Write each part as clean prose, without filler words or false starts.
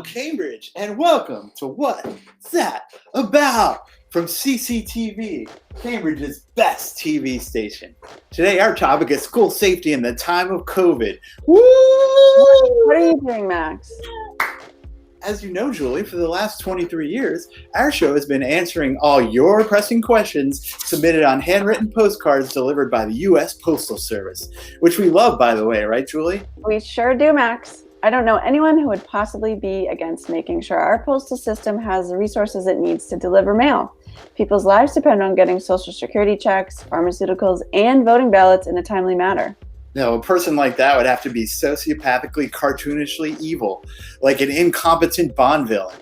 Cambridge, and welcome to What's That About from CCTV, Cambridge's best TV station. Today, our topic is school safety in the time of COVID. Woo! What are you doing, Max? As you know, Julie, for the last 23 years, our show has been answering all your pressing questions submitted on handwritten postcards delivered by the U.S. Postal Service, which we love, by the way, right, Julie? We sure do, Max. I don't know anyone who would possibly be against making sure our postal system has the resources it needs to deliver mail. People's lives depend on getting Social Security checks, pharmaceuticals, and voting ballots in a timely manner. No, a person like that would have to be sociopathically, cartoonishly evil, like an incompetent Bond villain.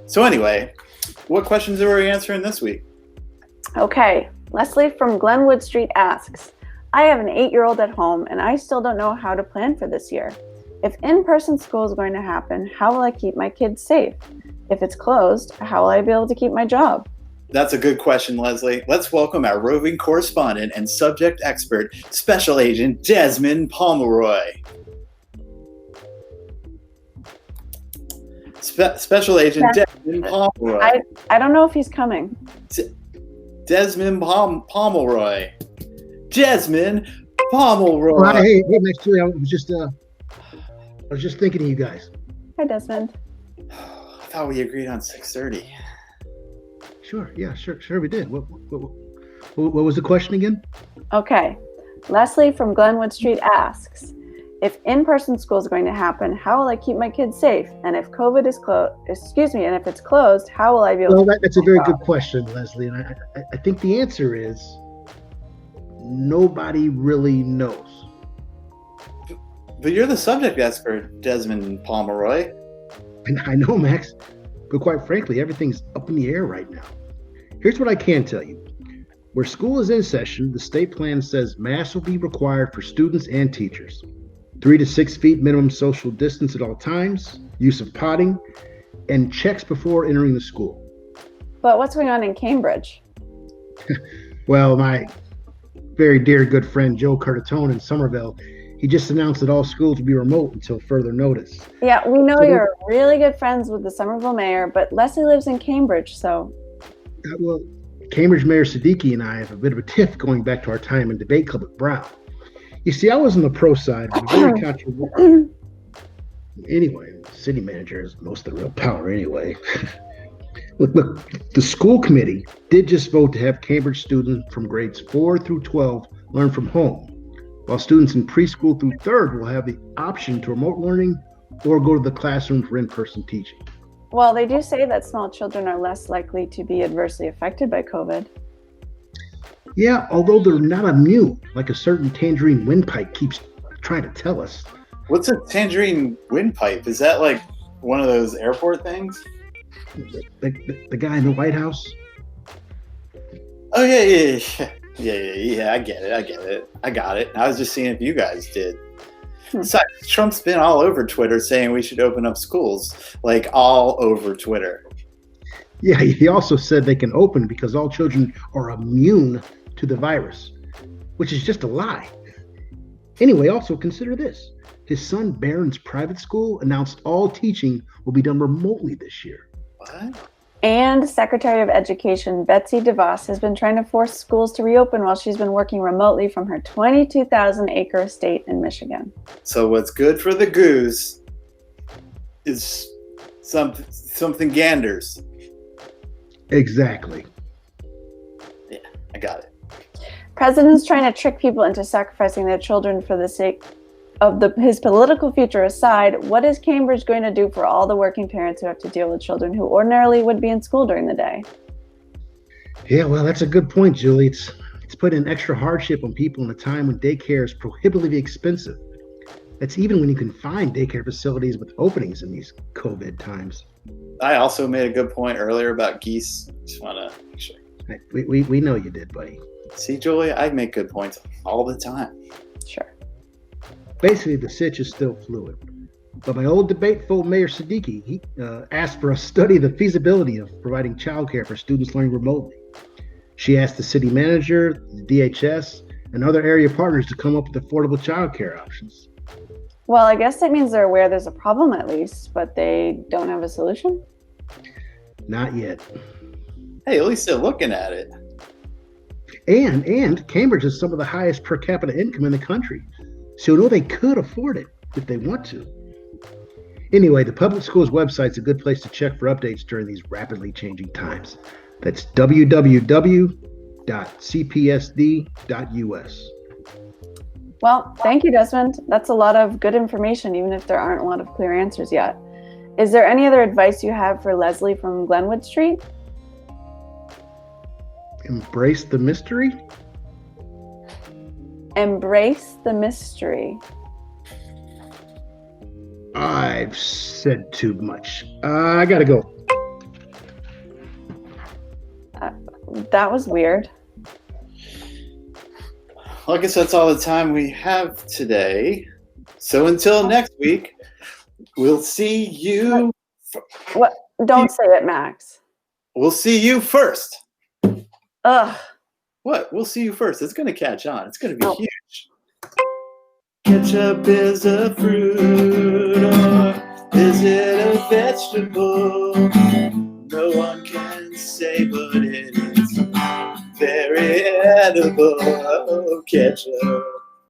So anyway, what questions are we answering this week? Okay, Leslie from Glenwood Street asks, I have an 8-year-old at home and I still don't know how to plan for this year. If in-person school is going to happen, how will I keep my kids safe? If it's closed, how will I be able to keep my job? That's a good question, Leslie. Let's welcome our roving correspondent and subject expert, Special Agent Desmond Pomeroy. Special Agent Desmond Pomeroy. I don't know if he's coming. Desmond Pomeroy. Desmond Pomeroy. Well, hey, Max, I was just thinking of you guys. Hi, Desmond. I thought we agreed on 6:30. Sure we did. What was the question again? Okay. Leslie from Glenwood Street asks, if in-person school is going to happen, how will I keep my kids safe? And if COVID is and if it's closed, how will I be able to that's a very good question, Leslie. And I think the answer is nobody really knows. But you're the subject expert, Desmond Pomeroy. I know, Max, but quite frankly, everything's up in the air right now. Here's what I can tell you. Where school is in session, the state plan says masks will be required for students and teachers. 3 to 6 feet minimum social distance at all times, use of potting, and checks before entering the school. But what's going on in Cambridge? Well, my very dear good friend Joe Curtatone in Somerville, he just announced that all schools will be remote until further notice. Yeah, we know you're really good friends with the Somerville mayor, but Leslie lives in Cambridge, so... Well, Cambridge Mayor Siddiqui and I have a bit of a tiff going back to our time in debate club at Brown. You see, I was on the pro side, but very controversial. Anyway, city manager has most of the real power anyway. Look, the school committee did just vote to have Cambridge students from grades 4 through 12 learn from home, while students in preschool through 3rd will have the option to remote learning or go to the classroom for in-person teaching. Well, they do say that small children are less likely to be adversely affected by COVID. Yeah, although they're not immune, like a certain tangerine windpipe keeps trying to tell us. What's a tangerine windpipe? Is that like one of those airport things? The guy in the White House? Oh, yeah. I get it. I got it. I was just seeing if you guys did. Besides, Trump's been all over Twitter saying we should open up schools, like all over Twitter. Yeah, he also said they can open because all children are immune to the virus, which is just a lie. Anyway, also consider this. His son Barron's private school announced all teaching will be done remotely this year. What? And Secretary of Education Betsy DeVos has been trying to force schools to reopen while she's been working remotely from her 22,000-acre estate in Michigan. So what's good for the goose is something ganders. Exactly. Yeah, I got it. President's trying to trick people into sacrificing their children for the sake of his political future aside. What is Cambridge going to do for all the working parents who have to deal with children who ordinarily would be in school during the day? Yeah, well, that's a good point, Julie. It's put an extra hardship on people in a time when daycare is prohibitively expensive. That's even when you can find daycare facilities with openings in these COVID times. I also made a good point earlier about geese. Just want to make sure. We know you did, buddy. See, Julie, I make good points all the time. Sure. Basically, the sitch is still fluid. But my old debateful Mayor Siddiqui, he asked for a study of the feasibility of providing childcare for students learning remotely. She asked the city manager, the DHS, and other area partners to come up with affordable childcare options. Well, I guess that means they're aware there's a problem at least, but they don't have a solution? Not yet. Hey, at least they're looking at it. And Cambridge has some of the highest per capita income in the country. So you know they could afford it if they want to. Anyway, the public schools website's a good place to check for updates during these rapidly changing times. That's www.cpsd.us. Well, thank you, Desmond. That's a lot of good information, even if there aren't a lot of clear answers yet. Is there any other advice you have for Leslie from Glenwood Street? Embrace the mystery? Embrace the mystery. I've said too much. I gotta go. That was weird. Well, I guess that's all the time we have today. So until next week, we'll see you. What? Don't say it, Max. We'll see you first. Ugh. What? We'll see you first. It's going to catch on. It's going to be huge. Ketchup is a fruit, or is it a vegetable? No one can say, but it is very edible. Oh, ketchup.